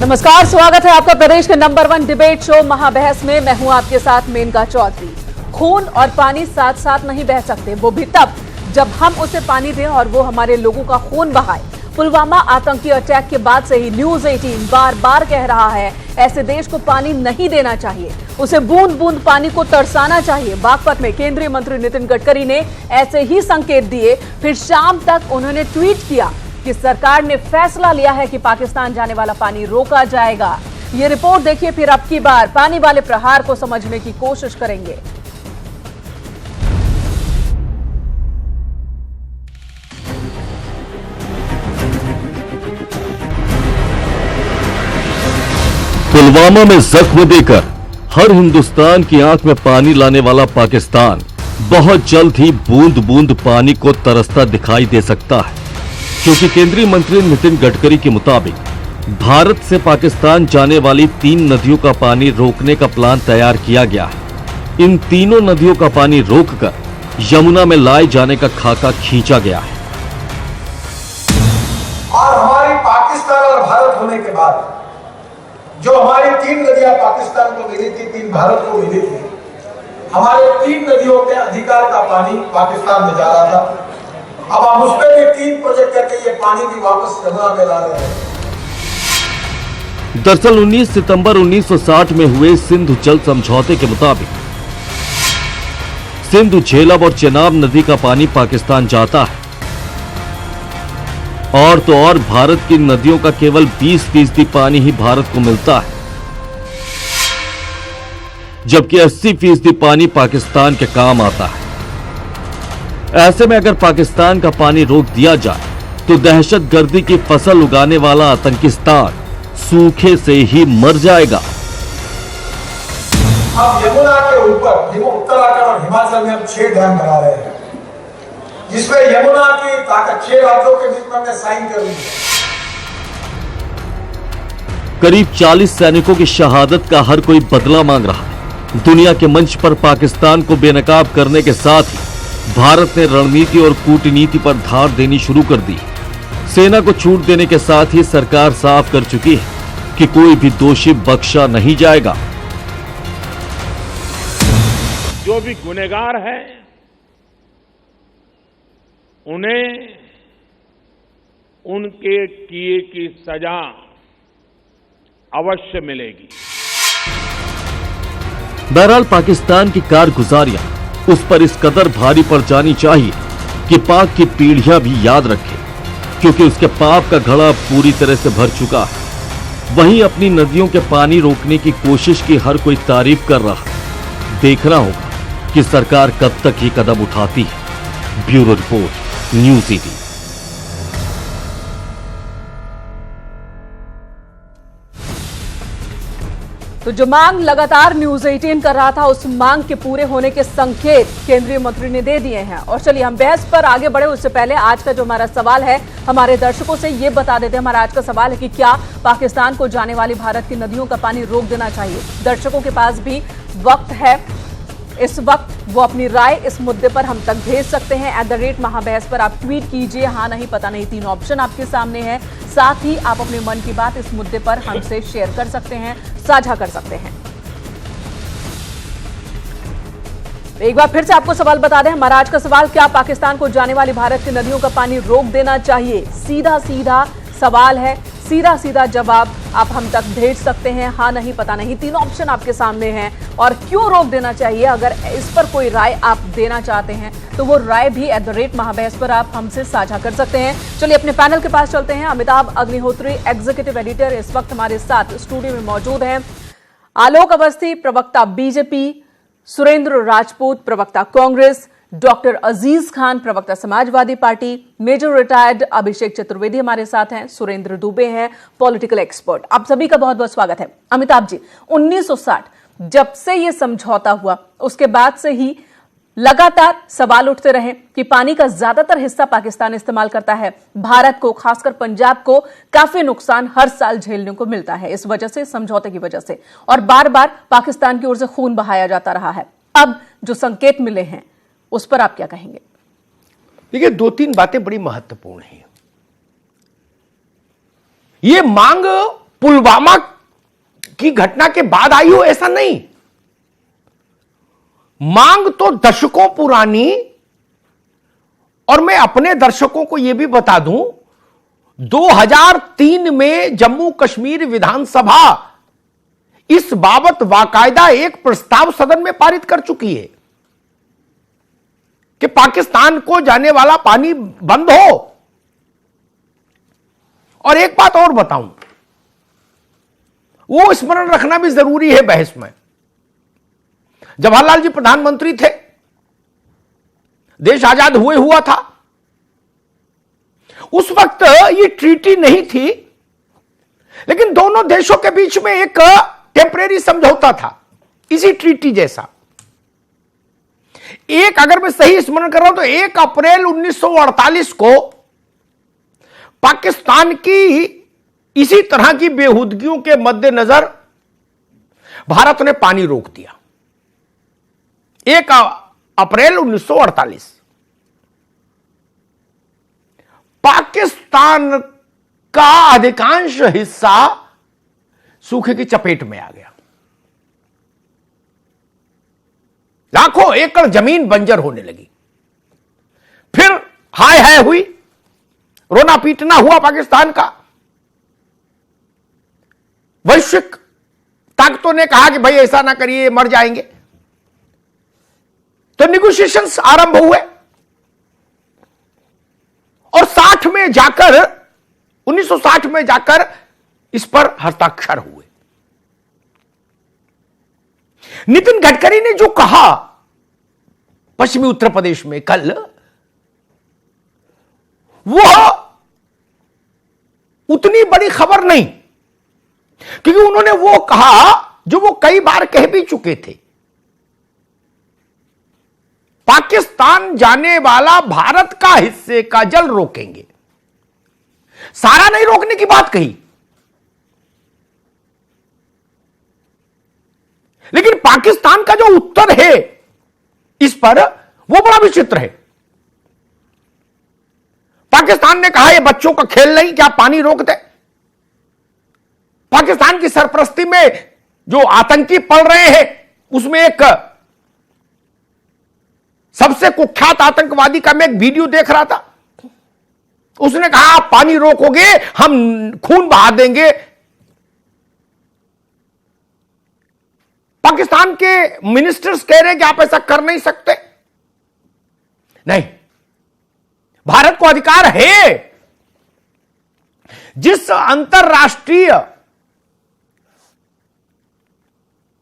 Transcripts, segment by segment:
नमस्कार, स्वागत है आपका प्रदेश के नंबर 1 डिबेट शो महाबहस में। मैं हूं आपके साथ मेनका चौधरी। खून और पानी साथ साथ नहीं बह सकते, वो भी तब जब हम उसे पानी दें और वो हमारे लोगों का खून बहाए। पुलवामा आतंकी अटैक के बाद से ही न्यूज 18 बार बार कह रहा है, ऐसे देश को पानी नहीं देना चाहिए, उसे बूंद बूंद पानी को तरसाना चाहिए। बागपत में केंद्रीय मंत्री नितिन गडकरी ने ऐसे ही संकेत दिए। फिर शाम तक उन्होंने ट्वीट किया कि सरकार ने फैसला लिया है कि पाकिस्तान जाने वाला पानी रोका जाएगा। ये रिपोर्ट देखिए, फिर अब की बार पानी वाले प्रहार को समझने की कोशिश करेंगे। पुलवामा में जख्म देकर हर हिंदुस्तान की आंख में पानी लाने वाला पाकिस्तान बहुत जल्द ही बूंद बूंद पानी को तरसता दिखाई दे सकता है, क्योंकि केंद्रीय मंत्री नितिन गडकरी के मुताबिक भारत से पाकिस्तान जाने वाली 3 नदियों का पानी रोकने का प्लान तैयार किया गया है। इन तीनों नदियों का पानी रोककर यमुना में लाए जाने का खाका खींचा गया है। और हमारी पाकिस्तान और भारत होने के बाद जो हमारी 3 नदियां पाकिस्तान को मिली थी, 3 भारत को मिली थी, हमारे 3 नदियों के अधिकार का पानी पाकिस्तान में जा रहा था। अब हम उस पर भी 3 प्रोजेक्ट करके ये पानी भी वापस यमुना में ला रहे हैं। दरअसल 19 सितंबर 1960 में हुए सिंधु जल समझौते के मुताबिक सिंधु, झेलम और चेनाब नदी का पानी पाकिस्तान जाता है, और तो और भारत की नदियों का केवल 20% पानी ही भारत को मिलता है, जबकि 80% पानी पाकिस्तान के काम आता है। ऐसे में अगर पाकिस्तान का पानी रोक दिया जाए तो दहशतगर्दी की फसल उगाने वाला आतंकिस्तान सूखे से ही मर जाएगा। अब यमुना के ऊपर उत्तराखंड और हिमाचल में हम 6 डैम बना रहे हैं, जिसमें यमुना की ताकत 6 राज्यों के बीच में हमने साइन कर ली है। करीब 40 सैनिकों की शहादत का हर कोई बदला मांग रहा है। दुनिया के मंच पर पाकिस्तान को बेनकाब करने के साथ ही भारत ने रणनीति और कूटनीति पर धार देनी शुरू कर दी। सेना को छूट देने के साथ ही सरकार साफ कर चुकी है कि कोई भी दोषी बख्शा नहीं जाएगा। जो भी गुनहगार है उन्हें उनके किए की सजा अवश्य मिलेगी। बहरहाल पाकिस्तान की कारगुजारियां उस पर इस कदर भारी पड़ जानी चाहिए कि पाक की पीढ़ियां भी याद रखें, क्योंकि उसके पाप का घड़ा पूरी तरह से भर चुका है। वहीं अपनी नदियों के पानी रोकने की कोशिश की हर कोई तारीफ कर रहा है। देखना होगा कि सरकार कब तक ये कदम उठाती है। Bureau report, news 18। तो जो मांग लगातार न्यूज 18 कर रहा था, उस मांग के पूरे होने के संकेत केंद्रीय मंत्री ने दे दिए हैं। और चलिए हम बहस पर आगे बढ़े उससे पहले आज का जो हमारा सवाल है, हमारे दर्शकों से ये बता देते हैं। हमारा आज का सवाल है कि क्या पाकिस्तान को जाने वाली भारत की नदियों का पानी रोक देना चाहिए। दर्शकों के पास भी वक्त है, इस वक्त वो अपनी राय इस मुद्दे पर हम तक भेज सकते हैं। @महाबहस पर आप ट्वीट कीजिए, हाँ नहीं पता नहीं 3 ऑप्शन आपके सामने है। साथ ही आप अपने मन की बात इस मुद्दे पर हमसे शेयर कर सकते हैं, साझा कर सकते हैं। एक बार फिर से आपको सवाल बता दें, हमारा आज का सवाल, क्या पाकिस्तान को जाने वाली भारत की नदियों का पानी रोक देना चाहिए। सीधा सीधा सवाल है, सीधा सीधा जवाब आप हम तक भेज सकते हैं, हाँ नहीं पता नहीं 3 ऑप्शन आपके सामने हैं। और क्यों रोक देना चाहिए, अगर इस पर कोई राय आप देना चाहते हैं तो वो राय भी @महाबहस पर आप हमसे साझा कर सकते हैं। चलिए अपने पैनल के पास चलते हैं। अमिताभ अग्निहोत्री एग्जीक्यूटिव एडिटर इस वक्त हमारे साथ स्टूडियो में मौजूद हैं। आलोक अवस्थी प्रवक्ता बीजेपी, सुरेंद्र राजपूत प्रवक्ता कांग्रेस, डॉक्टर अजीज खान प्रवक्ता समाजवादी पार्टी, मेजर रिटायर्ड अभिषेक चतुर्वेदी हमारे साथ हैं, सुरेंद्र दुबे हैं पॉलिटिकल एक्सपर्ट। आप सभी का बहुत बहुत स्वागत है। अमिताभ जी, 1960 जब से ये समझौता हुआ उसके बाद से ही लगातार सवाल उठते रहे कि पानी का ज्यादातर हिस्सा पाकिस्तान इस्तेमाल करता है। भारत को, खासकर पंजाब को काफी नुकसान हर साल झेलने को मिलता है इस वजह से, समझौते की वजह से, और बार बार पाकिस्तान की ओर से खून बहाया जाता रहा है। अब जो संकेत मिले हैं उस पर आप क्या कहेंगे? देखिए, 2-3 बातें बड़ी महत्वपूर्ण हैं। ये मांग पुलवामा की घटना के बाद आई हो ऐसा नहीं। मांग तो दशकों पुरानी। और मैं अपने दर्शकों को यह भी बता दूं, 2003 में जम्मू कश्मीर विधानसभा इस बाबत बाकायदा एक प्रस्ताव सदन में पारित कर चुकी है कि पाकिस्तान को जाने वाला पानी बंद हो। और एक बात और बताऊं, वो स्मरण रखना भी जरूरी है बहस में। जवाहरलाल जी प्रधानमंत्री थे, देश आजाद हुए हुआ था, उस वक्त ये ट्रीटी नहीं थी, लेकिन दोनों देशों के बीच में एक टेम्परेरी समझौता था, इसी ट्रीटी जैसा। एक, अगर मैं सही स्मरण कर रहा हूं तो 1 अप्रैल 1948 को पाकिस्तान की इसी तरह की बेहूदगियों के मद्देनजर भारत ने पानी रोक दिया। 1 अप्रैल 1948 पाकिस्तान का अधिकांश हिस्सा सूखे की चपेट में आ गया। लाखों एकड़ जमीन बंजर होने लगी। फिर हाय हाय हुई, रोना पीटना हुआ पाकिस्तान का। वैश्विक ताकतों ने कहा कि भाई ऐसा ना करिए, मर जाएंगे। तो निगोशिएशंस आरंभ हुए और 1960 में जाकर इस पर हस्ताक्षर हुए। नितिन गडकरी ने जो कहा पश्चिमी उत्तर प्रदेश में कल, वह उतनी बड़ी खबर नहीं, क्योंकि उन्होंने वो कहा जो वो कई बार कह भी चुके थे। पाकिस्तान जाने वाला भारत का हिस्से का जल रोकेंगे, सारा नहीं रोकने की बात कही। लेकिन पाकिस्तान का जो उत्तर है इस पर, वो बड़ा विचित्र है। पाकिस्तान ने कहा यह बच्चों का खेल नहीं, क्या पानी रोक दे। पाकिस्तान की सरपरस्ती में जो आतंकी पल रहे हैं, उसमें एक सबसे कुख्यात आतंकवादी का मैं एक वीडियो देख रहा था। उसने कहा आप पानी रोकोगे, हम खून बहा देंगे। पाकिस्तान के मिनिस्टर्स कह रहे हैं कि आप ऐसा कर नहीं सकते। नहीं, भारत को अधिकार है। जिस अंतरराष्ट्रीय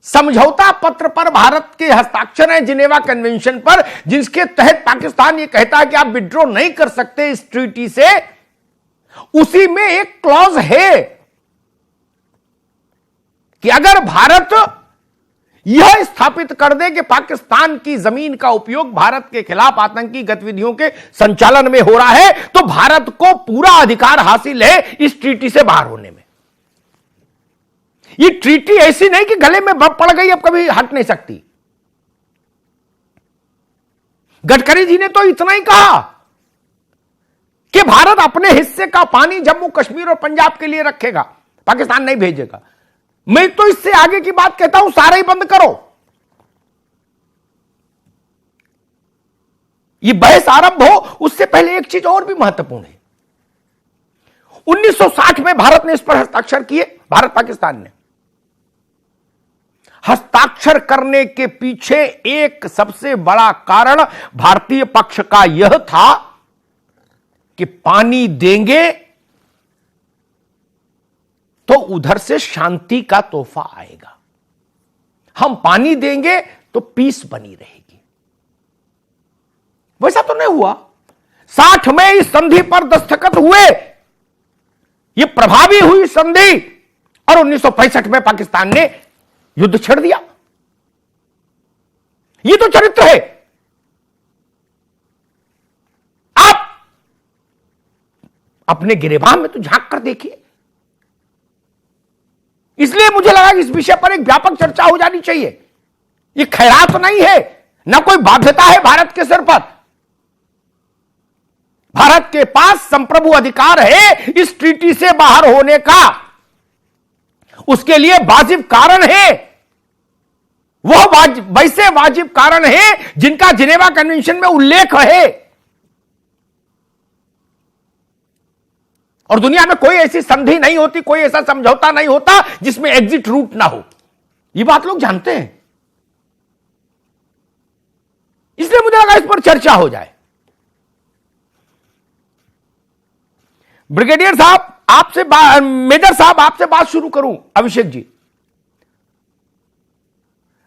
समझौता पत्र पर भारत के हस्ताक्षर हैं, जिनेवा कन्वेंशन पर, जिसके तहत पाकिस्तान ये कहता है कि आप विड्रॉ नहीं कर सकते इस ट्रीटी से, उसी में एक क्लॉज है कि अगर भारत यह स्थापित कर दे कि पाकिस्तान की जमीन का उपयोग भारत के खिलाफ आतंकी गतिविधियों के संचालन में हो रहा है, तो भारत को पूरा अधिकार हासिल है इस ट्रीटी से बाहर होने में। ये ट्रीटी ऐसी नहीं कि गले में पड़ गई, अब कभी हट नहीं सकती। गडकरी जी ने तो इतना ही कहा कि भारत अपने हिस्से का पानी जम्मू कश्मीर और पंजाब के लिए रखेगा, पाकिस्तान नहीं भेजेगा। मैं तो इससे आगे की बात कहता हूं, सारा ही बंद करो। ये बहस आरंभ हो उससे पहले एक चीज और भी महत्वपूर्ण है। 1960 में भारत ने इस पर हस्ताक्षर किए, भारत पाकिस्तान ने। हस्ताक्षर करने के पीछे एक सबसे बड़ा कारण भारतीय पक्ष का यह था कि पानी देंगे तो उधर से शांति का तोहफा आएगा, हम पानी देंगे तो पीस बनी रहेगी। वैसा तो नहीं हुआ। 60 में इस संधि पर दस्तखत हुए, यह प्रभावी हुई संधि, और 1965 में पाकिस्तान ने युद्ध छेड़ दिया। यह तो चरित्र है। आप अपने गिरेबान में तो झांक कर देखिए। इसलिए मुझे लगा कि इस विषय पर एक व्यापक चर्चा हो जानी चाहिए। यह खैरात नहीं है, न कोई बाध्यता है भारत के सिर पर। भारत के पास संप्रभु अधिकार है इस ट्रीटी से बाहर होने का। उसके लिए वाजिब कारण है, वह वैसे वाजिब कारण है जिनका जिनेवा कन्वेंशन में उल्लेख है। और दुनिया में कोई ऐसी संधि नहीं होती, कोई ऐसा समझौता नहीं होता जिसमें एग्जिट रूट ना हो। यह बात लोग जानते हैं, इसलिए मुझे लगा इस पर चर्चा हो जाए। ब्रिगेडियर साहब आपसे मेजर साहब आपसे बात शुरू करूं। अभिषेक जी,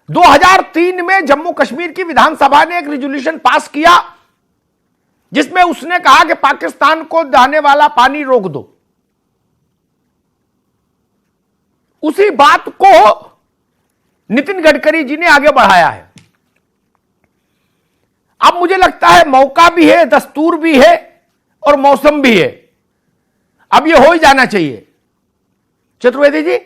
2003 में जम्मू कश्मीर की विधानसभा ने एक रेजोल्यूशन पास किया जिसमें उसने कहा कि पाकिस्तान को जाने वाला पानी रोक दो। उसी बात को नितिन गडकरी जी ने आगे बढ़ाया है। अब मुझे लगता है मौका भी है, दस्तूर भी है और मौसम भी है, अब यह हो ही जाना चाहिए। चतुर्वेदी जी।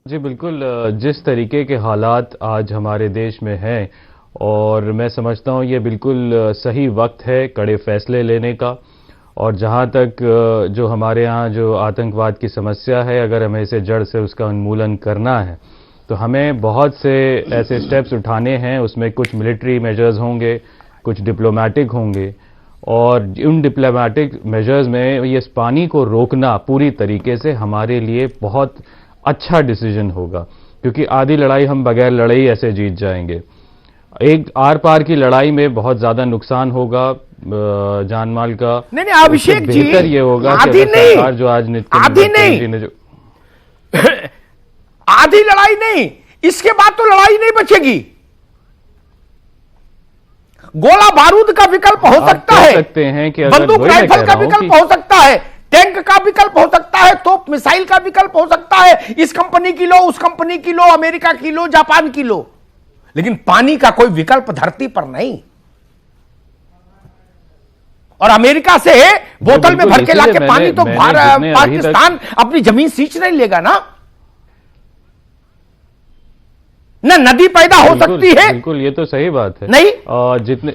जी बिल्कुल, जिस तरीके के हालात आज हमारे देश में हैं, और मैं समझता हूँ ये बिल्कुल सही वक्त है कड़े फैसले लेने का। और जहाँ तक जो हमारे यहाँ जो आतंकवाद की समस्या है, अगर हमें इसे जड़ से उसका उन्मूलन करना है तो हमें बहुत से ऐसे स्टेप्स उठाने हैं। उसमें कुछ मिलिट्री मेजर्स होंगे, कुछ डिप्लोमेटिक होंगे, और उन डिप्लोमेटिक मेजर्स में ये पानी को रोकना पूरी तरीके से हमारे लिए बहुत अच्छा डिसीजन होगा, क्योंकि आधी लड़ाई हम बगैर लड़ाई ऐसे जीत जाएंगे। एक आर पार की लड़ाई में बहुत ज्यादा नुकसान होगा जान माल का। नहीं अभिषेक जी, बेहतर ये होगा कि आधी नहीं, सरकार जो आज आधी नहीं, आधी लड़ाई नहीं, इसके बाद तो लड़ाई नहीं बचेगी। गोला बारूद का विकल्प हो सकता है, सकते हैं कि बंदूक राइफल का विकल्प हो सकता है, टैंक का विकल्प हो सकता है, तोप मिसाइल का विकल्प हो सकता है, इस कंपनी की लो, उस कंपनी की लो, अमेरिका की लो, जापान की लो, लेकिन पानी का कोई विकल्प धरती पर नहीं। और अमेरिका से बोतल में भर के लाके पानी तो पाकिस्तान अपनी जमीन सींच नहीं लेगा ना नदी पैदा हो सकती है। बिल्कुल, ये तो सही बात है। नहीं जितने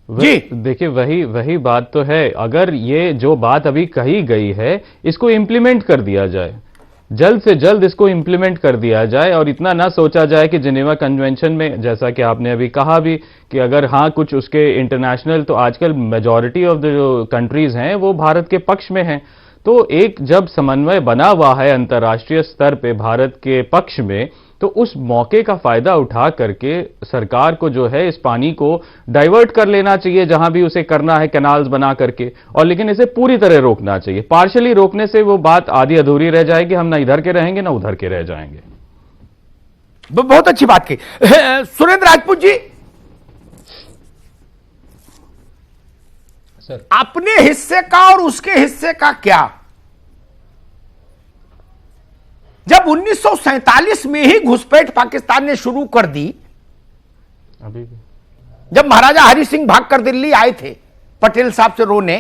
जी देखिए, वही बात तो है। अगर ये जो बात अभी कही गई है इसको इंप्लीमेंट कर दिया जाए, जल्द से जल्द इसको इंप्लीमेंट कर दिया जाए, और इतना ना सोचा जाए कि जिनेवा कन्वेंशन में, जैसा कि आपने अभी कहा भी, कि अगर हाँ कुछ उसके इंटरनेशनल, तो आजकल मेजॉरिटी ऑफ द जो कंट्रीज हैं वो भारत के पक्ष में हैं। तो एक जब समन्वय बना हुआ है अंतर्राष्ट्रीय स्तर पे भारत के पक्ष में, तो उस मौके का फायदा उठा करके सरकार को जो है इस पानी को डाइवर्ट कर लेना चाहिए जहां भी उसे करना है, कैनाल्स बना करके, और लेकिन इसे पूरी तरह रोकना चाहिए। पार्शियली रोकने से वो बात आधी अधूरी रह जाएगी, हम ना इधर के रहेंगे ना उधर के रह जाएंगे। बहुत अच्छी बात की। सुरेंद्र राजपूत जी, सर, अपने हिस्से का और उसके हिस्से का क्या? जब 1947 में ही घुसपैठ पाकिस्तान ने शुरू कर दी, अभी जब महाराजा हरि सिंह भागकर दिल्ली आए थे पटेल साहब से रोने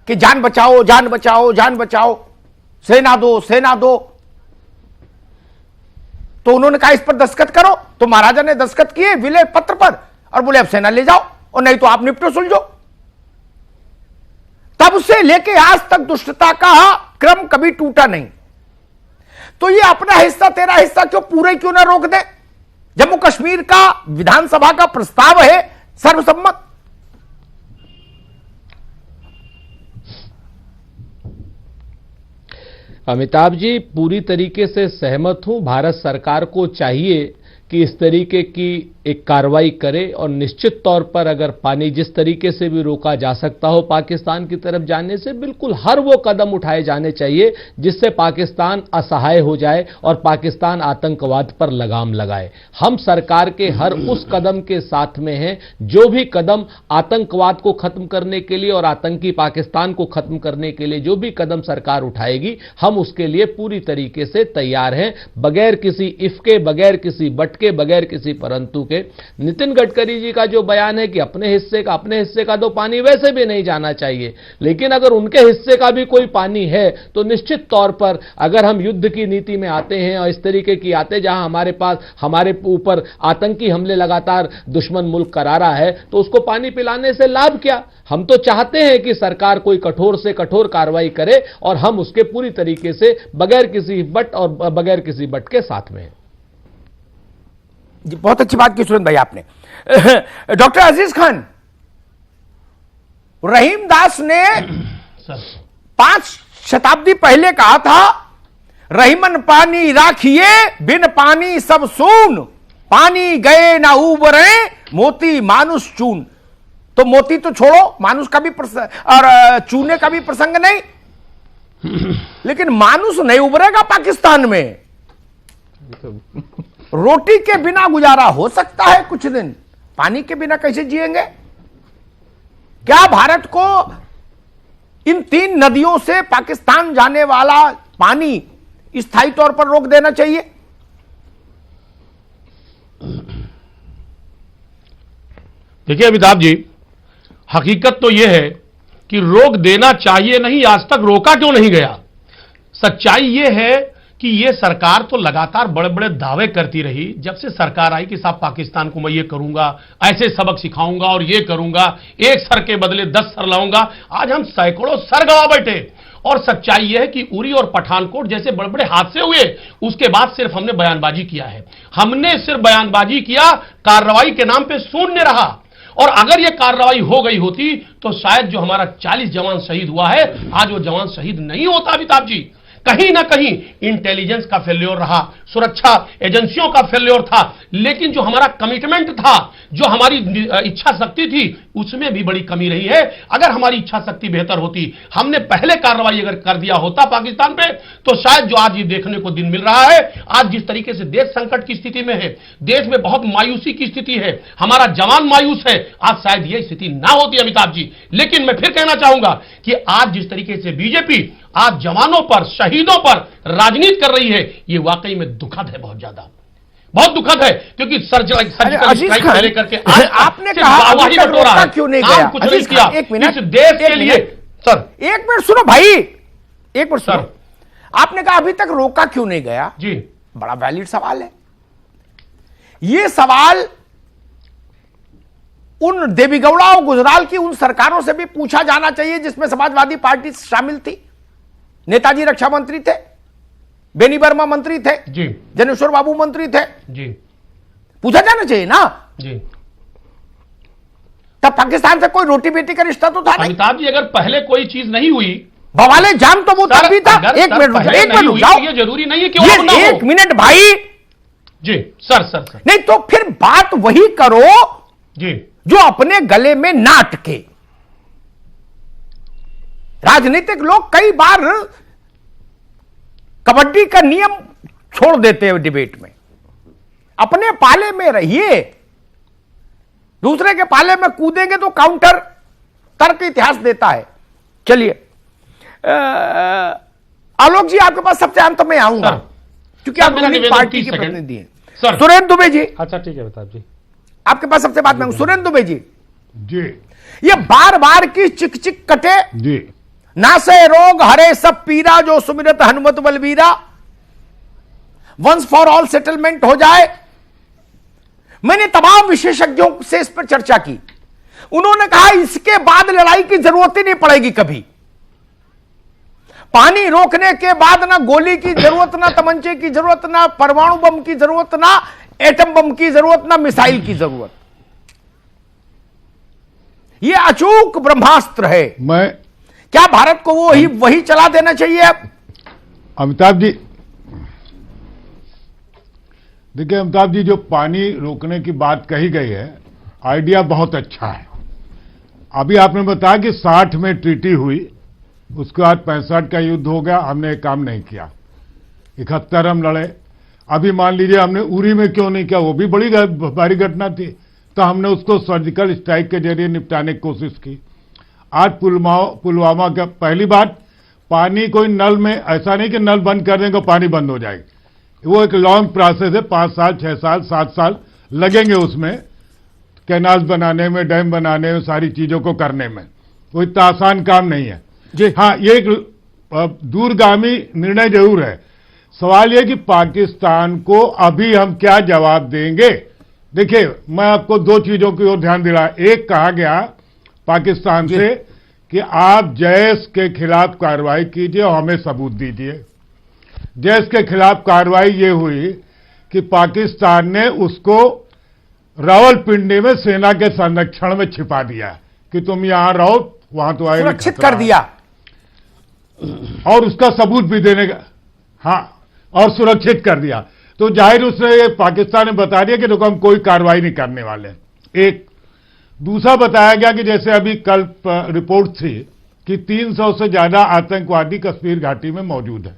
कि जान बचाओ, जान बचाओ, जान बचाओ, सेना दो, सेना दो, तो उन्होंने कहा इस पर दस्तखत करो। तो महाराजा ने दस्तखत किए विलय पत्र पर और बोले अब सेना ले जाओ, और नहीं तो आप निपटो सुलझो। तब से लेके आज तक दुष्टता का क्रम कभी टूटा नहीं। तो ये अपना हिस्सा तेरा हिस्सा क्यों पूरे क्यों ना रोक दे? जम्मू कश्मीर का विधानसभा का प्रस्ताव है सर्वसम्मत। अमिताभ जी, पूरी तरीके से सहमत हूं। भारत सरकार को चाहिए कि इस तरीके की एक कार्रवाई करे, और निश्चित तौर पर अगर पानी जिस तरीके से भी रोका जा सकता हो पाकिस्तान की तरफ जाने से, बिल्कुल हर वो कदम उठाए जाने चाहिए जिससे पाकिस्तान असहाय हो जाए और पाकिस्तान आतंकवाद पर लगाम लगाए। हम सरकार के हर उस कदम के साथ में हैं जो भी कदम आतंकवाद को खत्म करने के लिए और आतंकी पाकिस्तान को खत्म करने के लिए जो भी कदम सरकार उठाएगी, हम उसके लिए पूरी तरीके से तैयार हैं, बगैर किसी इफ के, बगैर किसी बट के, बगैर किसी परंतु के। जाएंगे। नितिन गडकरी जी का जो बयान है कि अपने हिस्से का तो पानी वैसे भी नहीं जाना चाहिए, लेकिन अगर उनके हिस्से का भी कोई पानी है तो निश्चित तौर पर अगर हम युद्ध की नीति में आते हैं और इस तरीके की आते जहां हमारे ऊपर आतंकी हमले लगातार दुश्मन मुल्क करा रहा है, तो उसको पानी पिलाने से लाभ क्या। हम तो चाहते हैं कि सरकार कोई कठोर से कठोर कार्रवाई करे और हम उसके पूरी तरीके से बगैर किसी बट के साथ में हैं। जी, बहुत अच्छी बात की सुरेंद्र भाई आपने। डॉक्टर अजीज खान, रहीम दास ने 5 शताब्दी पहले कहा था, रहीमन पानी राखिए बिन पानी सब सून, पानी गए ना उबरे मोती मानुष चून। तो मोती तो छोड़ो, मानुष का भी और चूने का भी प्रसंग नहीं, लेकिन मानुष नहीं उबरेगा पाकिस्तान में। रोटी के बिना गुजारा हो सकता है कुछ दिन, पानी के बिना कैसे जिएंगे। क्या भारत को इन 3 नदियों से पाकिस्तान जाने वाला पानी स्थायी तौर पर रोक देना चाहिए? देखिए अमिताभ जी, हकीकत तो यह है कि रोक देना चाहिए नहीं, आज तक रोका क्यों नहीं गया। सच्चाई यह है कि यह सरकार तो लगातार बड़े बड़े दावे करती रही। जब से सरकार आई कि साहब पाकिस्तान को मैं ये करूंगा, ऐसे सबक सिखाऊंगा और ये करूंगा, एक सर के बदले 10 सर लाऊंगा। आज हम सैकड़ों सर गवा बैठे। और सच्चाई यह है कि उरी और पठानकोट जैसे बड़े बड़े हादसे हुए, उसके बाद सिर्फ हमने बयानबाजी किया है। हमने सिर्फ बयानबाजी किया, कार्रवाई के नाम पे शून्य रहा। और अगर यह कार्रवाई हो गई होती तो शायद जो हमारा 40 जवान शहीद हुआ है, आज वो जवान शहीद नहीं होता। अमिताभ जी, कहीं ना कहीं इंटेलिजेंस का फेल्योर रहा, सुरक्षा एजेंसियों का फेल्योर था, लेकिन जो हमारा कमिटमेंट था, जो हमारी इच्छा शक्ति थी, उसमें भी बड़ी कमी रही है। अगर हमारी इच्छा शक्ति बेहतर होती, हमने पहले कार्रवाई अगर कर दिया होता पाकिस्तान पे, तो शायद जो आज ये देखने को दिन मिल रहा है, आज जिस तरीके से देश संकट की स्थिति में है, देश में बहुत मायूसी की स्थिति है, हमारा जवान मायूस है, आज शायद यह स्थिति ना होती अमिताभ जी। लेकिन मैं फिर कहना चाहूंगा कि आज जिस तरीके से बीजेपी आज जवानों पर, शहीदों पर राजनीति कर रही है, यह वाकई में दुखद है, बहुत ज्यादा, बहुत दुखद है। क्योंकि सर्जिकल स्ट्राइक से लेकर के आपने कहा रोका क्यों नहीं गया? कुछ नहीं किया एक मिनट, इस देश के लिए। सर एक मिनट सुनो भाई, एक मिनट सुनो। आपने कहा अभी तक रोका क्यों नहीं गया? जी, बड़ा वैलिड सवाल है। यह सवाल उन देवीगौड़ा और गुजराल की उन सरकारों से भी पूछा जाना चाहिए जिसमें समाजवादी पार्टी शामिल थी। नेताजी रक्षा मंत्री थे, बेनी वर्मा मंत्री थे, जी, जनेश्वर बाबू मंत्री थे, जी, पूछा जाना चाहिए ना। जी, तब पाकिस्तान से कोई रोटी बेटी का रिश्ता तो था नहीं। अमिताभ जी, अगर पहले कोई चीज नहीं हुई, बवाले जाम तो वो तब भी था। एक मिनट रुक जाओ, ये जरूरी नहीं है कि एक मिनट भाई। जी सर नहीं तो फिर बात वही करो जी जो अपने गले में ना अटके। राजनीतिक लोग कई बार कबड्डी का नियम छोड़ देते हैं डिबेट में। अपने पाले में रहिए, दूसरे के पाले में कूदेंगे तो काउंटर तर्क इतिहास देता है। चलिए आलोक जी, आपके पास सबसे अंत में आऊंगा क्योंकि आप रूलिंग पार्टी के प्रतिनिधि हैं। सुरेंद्र दुबे जी, अच्छा ठीक है अमिताभ जी, आपके पास सबसे बात मांगू। सुरेंद्र दुबे जी, जी, ये बार बार की चिक चिक कटे, जी, नासे रोग हरे सब पीरा, जो सुमिरत हनुमत बलबीरा, वंस फॉर ऑल सेटलमेंट हो जाए। मैंने तमाम विशेषज्ञों से इस पर चर्चा की। उन्होंने कहा इसके बाद लड़ाई की जरूरत ही नहीं पड़ेगी कभी। पानी रोकने के बाद ना गोली की जरूरत, ना तमंचे की जरूरत, ना परमाणु बम की जरूरत, ना एटम बम की जरूरत, ना मिसाइल की जरूरत। यह अचूक ब्रह्मास्त्र है। मैं क्या भारत को वही चला देना चाहिए अब? अमिताभ जी, देखिए अमिताभ जी, जो पानी रोकने की बात कही गई है, आइडिया बहुत अच्छा है। अभी आपने बताया कि 60 में ट्रीटी हुई, उसके बाद 65 का युद्ध हो गया, हमने एक काम नहीं किया। 71 हम लड़े। अभी मान लीजिए हमने उरी में क्यों नहीं किया, वो भी बड़ी भारी घटना थी, तो हमने उसको सर्जिकल स्ट्राइक के जरिए निपटाने की कोशिश की। आज पुलवामा का पहली बात, पानी कोई नल में, ऐसा नहीं कि नल बंद कर देंगे पानी बंद हो जाएगा। वो एक लॉन्ग प्रोसेस है, 5 साल, 6 साल, 7 साल लगेंगे उसमें, कैनाल बनाने में, डैम बनाने में, सारी चीजों को करने में। वो इतना आसान काम नहीं है जी। हाँ, ये एक दूरगामी निर्णय जरूर है। सवाल ये कि पाकिस्तान को अभी हम क्या जवाब देंगे। देखिए, मैं आपको दो चीजों की ओर ध्यान दिला। एक, कहा गया पाकिस्तान से कि आप जैश के खिलाफ कार्रवाई कीजिए और हमें सबूत दीजिए। जैश के खिलाफ कार्रवाई ये हुई कि पाकिस्तान ने उसको रावलपिंडी में सेना के संरक्षण में छिपा दिया कि तुम यहां रहो, वहां तो आए, सुरक्षित कर दिया और उसका सबूत भी देने का, हाँ, और सुरक्षित कर दिया। तो जाहिर उसने ये पाकिस्तान ने बता दिया कि देखो हम कोई कार्रवाई नहीं करने वाले। एक दूसरा बताया गया कि जैसे अभी कल रिपोर्ट थी कि 300 से ज्यादा आतंकवादी कश्मीर घाटी में मौजूद है,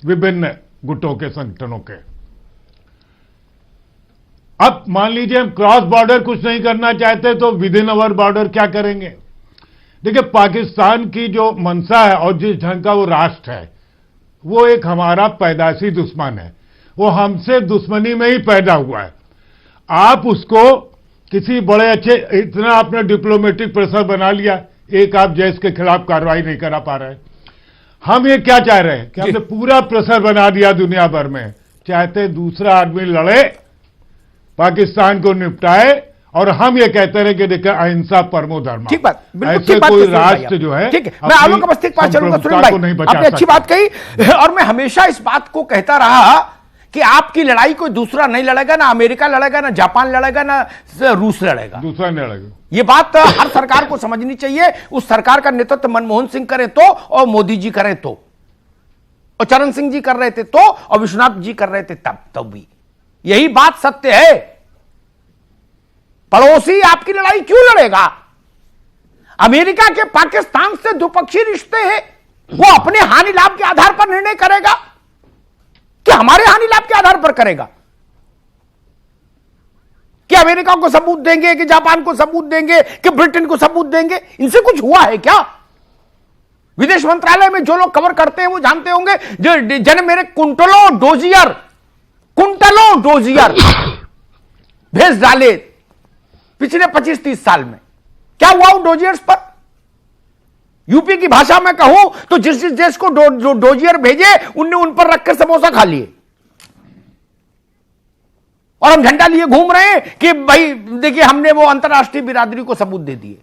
विभिन्न गुटों के, संगठनों के। अब मान लीजिए हम क्रॉस बॉर्डर कुछ नहीं करना चाहते तो विद इन अवर बॉर्डर क्या करेंगे। देखिए, पाकिस्तान की जो मंशा है और जिस ढंग का वो राष्ट्र है, वो एक हमारा पैदाइशी दुश्मन है। वो हमसे दुश्मनी में ही पैदा हुआ है। आप उसको किसी बड़े अच्छे, इतना आपने डिप्लोमेटिक प्रेशर बना लिया, एक आप जैश के खिलाफ कार्रवाई नहीं करा पा रहे। हम ये क्या चाह रहे हैं कि हमने पूरा प्रेशर बना दिया दुनिया भर में, चाहते दूसरा आदमी लड़े, पाकिस्तान को निपटाए, और हम ये कहते रहे कि देखिए अहिंसा परमो धर्म। ठीक बात, बिल्कुल ऐसे ठीक बात कोई सुनील भाई राष्ट्र आप। जो है, ठीक है, मैं आलोक अवस्थी के पास चलूंगा। सुनील भाई, आपने अच्छी बात कही, और मैं हमेशा इस बात को कहता रहा कि आपकी लड़ाई कोई दूसरा नहीं लड़ेगा, ना अमेरिका लड़ेगा, ना जापान लड़ेगा, ना रूस लड़ेगा, दूसरा नहीं लड़ेगा। ये बात हर सरकार को समझनी चाहिए। उस सरकार का नेतृत्व मनमोहन सिंह करे तो, और मोदी जी करे तो, और चरण सिंह जी कर रहे थे तो, और विश्वनाथ जी कर रहे थे तब भी। यही बात सत्य है। पड़ोसी आपकी लड़ाई क्यों लड़ेगा? अमेरिका के पाकिस्तान से द्विपक्षीय रिश्ते हैं, वो अपने हानि लाभ के आधार पर निर्णय करेगा कि हमारे हानि लाभ के आधार पर करेगा? कि अमेरिका को सबूत देंगे, कि जापान को सबूत देंगे, कि ब्रिटेन को सबूत देंगे? इनसे कुछ हुआ है क्या? विदेश मंत्रालय में जो लोग कवर करते हैं वो जानते होंगे, जो जन मेरे कुंटलों डोजियर भेज डाले पिछले 25-30 साल में। क्या हुआ उन डोजियर्स पर? यूपी की भाषा में कहूं तो जिस देश को डोजियर भेजे उनने उन पर रखकर समोसा खा लिए, और हम झंडा लिए घूम रहे हैं कि भाई देखिए हमने वो अंतर्राष्ट्रीय बिरादरी को सबूत दे दिए।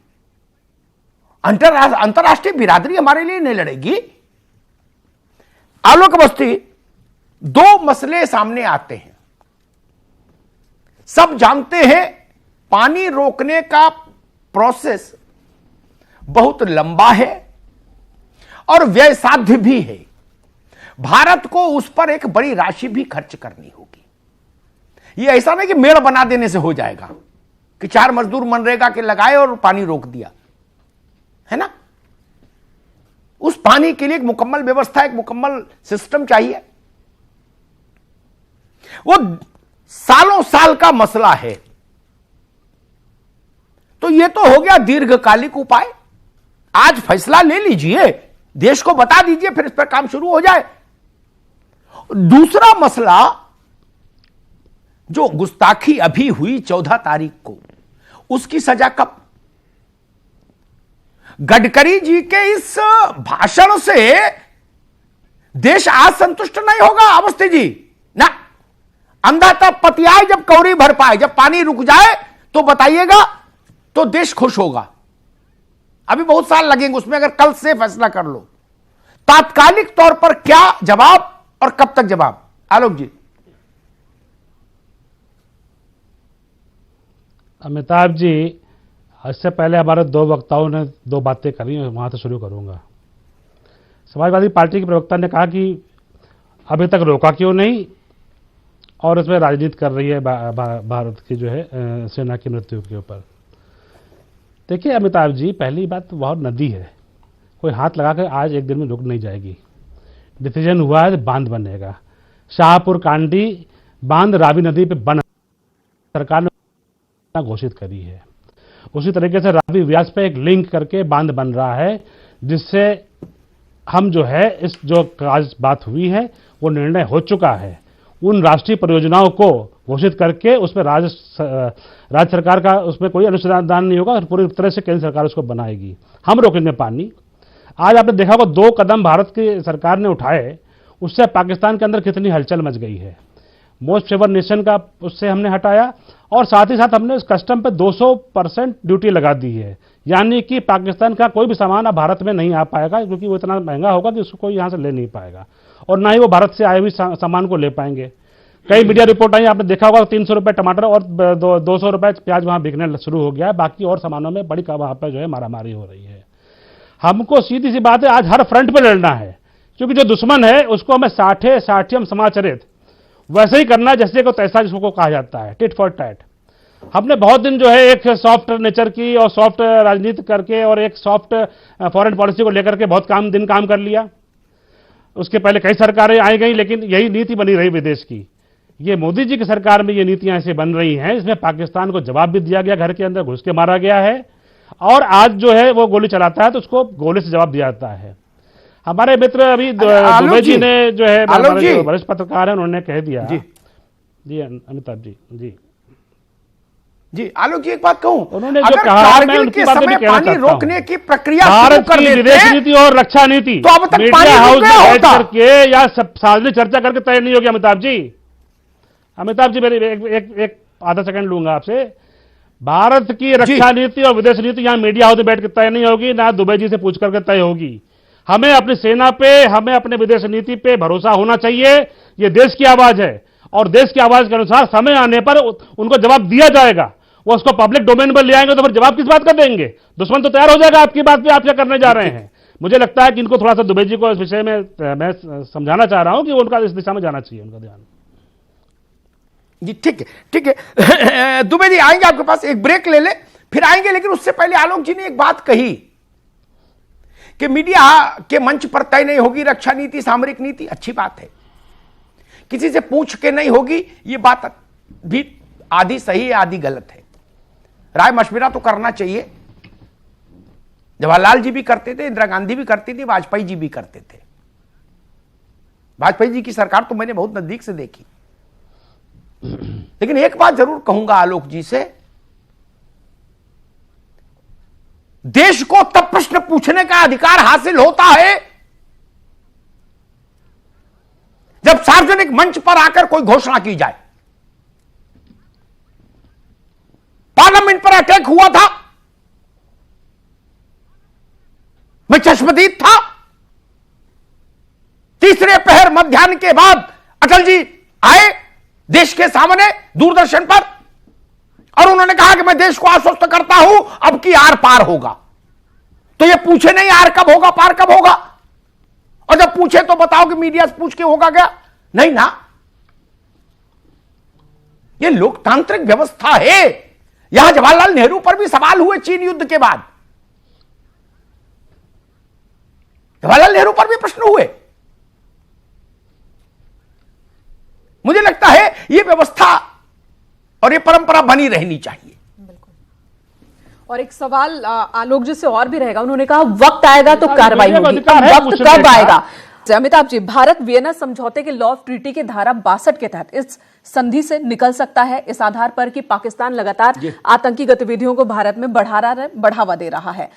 अंतर्राष्ट्रीय बिरादरी हमारे लिए नहीं लड़ेगी। आलोक अवस्थी, दो मसले सामने आते हैं। सब जानते हैं पानी रोकने का प्रोसेस बहुत लंबा है और व्ययसाध्य भी है। भारत को उस पर एक बड़ी राशि भी खर्च करनी होगी। ये ऐसा नहीं कि मेड़ बना देने से हो जाएगा, कि 4 मजदूर मनरेगा के लगाए और पानी रोक दिया, है ना। उस पानी के लिए एक मुकम्मल व्यवस्था, एक मुकम्मल सिस्टम चाहिए। वो सालों साल का मसला है। तो ये तो हो गया दीर्घकालिक उपाय। आज फैसला ले लीजिए, देश को बता दीजिए, फिर इस पर काम शुरू हो जाए। दूसरा मसला, जो गुस्ताखी अभी हुई 14 तारीख को, उसकी सजा कब? गडकरी जी के इस भाषण से देश आज संतुष्ट नहीं होगा अवस्थी जी ना। अंधा तब पतियाए जब कौड़ी भर पाए। जब पानी रुक जाए तो बताइएगा, तो देश खुश होगा। अभी बहुत साल लगेंगे उसमें, अगर कल से फैसला कर लो। तात्कालिक तौर पर क्या जवाब और कब तक जवाब? आलोक जी। अमिताभ जी, इससे पहले हमारे 2 वक्ताओं ने 2 बातें करी, वहां से शुरू करूंगा। समाजवादी पार्टी के प्रवक्ता ने कहा कि अभी तक रोका क्यों नहीं, और इसमें राजनीति कर रही है भारत की जो है सेना की मृत्यु के ऊपर। देखिए अमिताभ जी, पहली बात तो बहुत नदी है, कोई हाथ लगा कर आज एक दिन में रुक नहीं जाएगी। डिसीजन हुआ है, बांध बनेगा। शाहपुर कांडी बांध रावी नदी पे बन, सरकार ने घोषित करी है। उसी तरीके से रावी व्यास पे एक लिंक करके बांध बन रहा है, जिससे हम जो है इस जो आज बात हुई है वो निर्णय हो चुका है। उन राष्ट्रीय परियोजनाओं को घोषित करके उसमें राज्य सरकार का उसमें कोई अनुसंधान नहीं होगा और पूरी तरह से केंद्र सरकार उसको बनाएगी। हम रोकेंगे पानी। आज आपने देखा होगा 2 कदम भारत की सरकार ने उठाए, उससे पाकिस्तान के अंदर कितनी हलचल मच गई है। मोस्ट फेवर नेशन का उससे हमने हटाया और साथ ही साथ हमने उस कस्टम पे 200% ड्यूटी लगा दी है, यानी कि पाकिस्तान का कोई भी सामान अब भारत में नहीं आ पाएगा, क्योंकि वो इतना महंगा होगा कि उसको कोई यहाँ से ले नहीं पाएगा और ना ही वो भारत से आए हुए सामान को ले पाएंगे। कई मीडिया रिपोर्ट आई, आपने देखा होगा 300 रुपए टमाटर और 200 रुपए प्याज वहां बिकने शुरू हो गया है। बाकी और सामानों में बड़ी वहां पर जो है मारामारी हो रही है। हमको सीधी सी बात है, आज हर फ्रंट पे लड़ना है, क्योंकि जो दुश्मन है उसको हमें साठ्यम समाचरित वैसे ही करना जैसे को तैसा जिसको कहा जाता है, टिट फॉर टैट। हमने बहुत दिन जो है एक सॉफ्ट नेचर की और सॉफ्ट राजनीति करके और एक सॉफ्ट फॉरेन पॉलिसी को लेकर के बहुत काम कर लिया। उसके पहले कई सरकारें आई गई, लेकिन यही नीति बनी रही विदेश की। ये मोदी जी की सरकार में ये नीतियां ऐसे बन रही हैं, इसमें पाकिस्तान को जवाब भी दिया गया, घर के अंदर घुस के मारा गया है और आज जो है वो गोली चलाता है तो उसको गोली से जवाब दिया जाता है। हमारे मित्र अभी दुबे जी ने जो है वरिष्ठ पत्रकार है, उन्होंने कह दिया जी अमिताभ जी आलोक जी एक बात कहूं, उन्होंने जो कहा कारगिल के समय पानी रोकने की प्रक्रिया भारत की विदेश नीति और रक्षा नीति तो अब तक मीडिया हाउस में बैठ करके या सार्वजनिक चर्चा करके तय नहीं होगी। अमिताभ जी मेरी एक आधा सेकंड लूंगा आपसे। भारत की रक्षा नीति और विदेश नीति यहां मीडिया हाउस में बैठ के तय नहीं होगी, ना दुबे जी से पूछ करके तय होगी। हमें अपनी सेना पे, हमें अपने विदेश नीति पे भरोसा होना चाहिए। ये देश की आवाज है और देश की आवाज के अनुसार समय आने पर उनको जवाब दिया जाएगा। वो उसको पब्लिक डोमेन पर ले आएंगे तो फिर जवाब किस बात का देंगे? दुश्मन तो तैयार हो जाएगा आपकी बात पे, आप क्या करने जा रहे हैं। मुझे लगता है कि इनको थोड़ा सा दुबे जी को इस विषय में मैं समझाना चाह रहा हूं कि उनका इस दिशा में जाना चाहिए, उनका ध्यान। जी ठीक है दुबे जी आएंगे आपके पास, एक ब्रेक ले ले फिर आएंगे। लेकिन उससे पहले आलोक जी ने एक बात कही कि मीडिया के मंच पर तय नहीं होगी रक्षा नीति, सामरिक नीति। अच्छी बात है, किसी से पूछ के नहीं होगी, ये बात भी आधी सही है आधी गलत है। राय मशविरा तो करना चाहिए। जवाहरलाल जी भी करते थे, इंदिरा गांधी भी करती थी, वाजपेयी जी भी करते थे। वाजपेयी जी की सरकार तो मैंने बहुत नजदीक से देखी। लेकिन एक बात जरूर कहूंगा आलोक जी से, देश को तब प्रश्न पूछने का अधिकार हासिल होता है जब सार्वजनिक मंच पर आकर कोई घोषणा की जाए। पार्लियामेंट पर अटैक हुआ था, मैं चश्मदीद था। तीसरे पहर मध्याह्न के बाद अटल जी आए देश के सामने दूरदर्शन पर और उन्होंने कहा कि मैं देश को आश्वस्त करता हूं अब की आर पार होगा। तो ये पूछे नहीं आर कब होगा पार कब होगा, और जब पूछे तो बताओ कि मीडिया से पूछ के होगा क्या? नहीं ना, ये लोकतांत्रिक व्यवस्था है। यहां जवाहरलाल नेहरू पर भी सवाल हुए चीन युद्ध के बाद, जवाहरलाल नेहरू पर भी प्रश्न हुए। मुझे लगता है ये व्यवस्था और ये परंपरा बनी रहनी चाहिए। और एक सवाल आलोक जी से और भी रहेगा, उन्होंने कहा वक्त आएगा तो कार्रवाई होगी, वक्त कब आएगा? अमिताभ जी, भारत वियना समझौते के लॉ ऑफ ट्रीटी के धारा 62 के तहत इस संधि से निकल सकता है, इस आधार पर कि पाकिस्तान लगातार आतंकी गतिविधियों को भारत में बढ़ावा दे रहा है।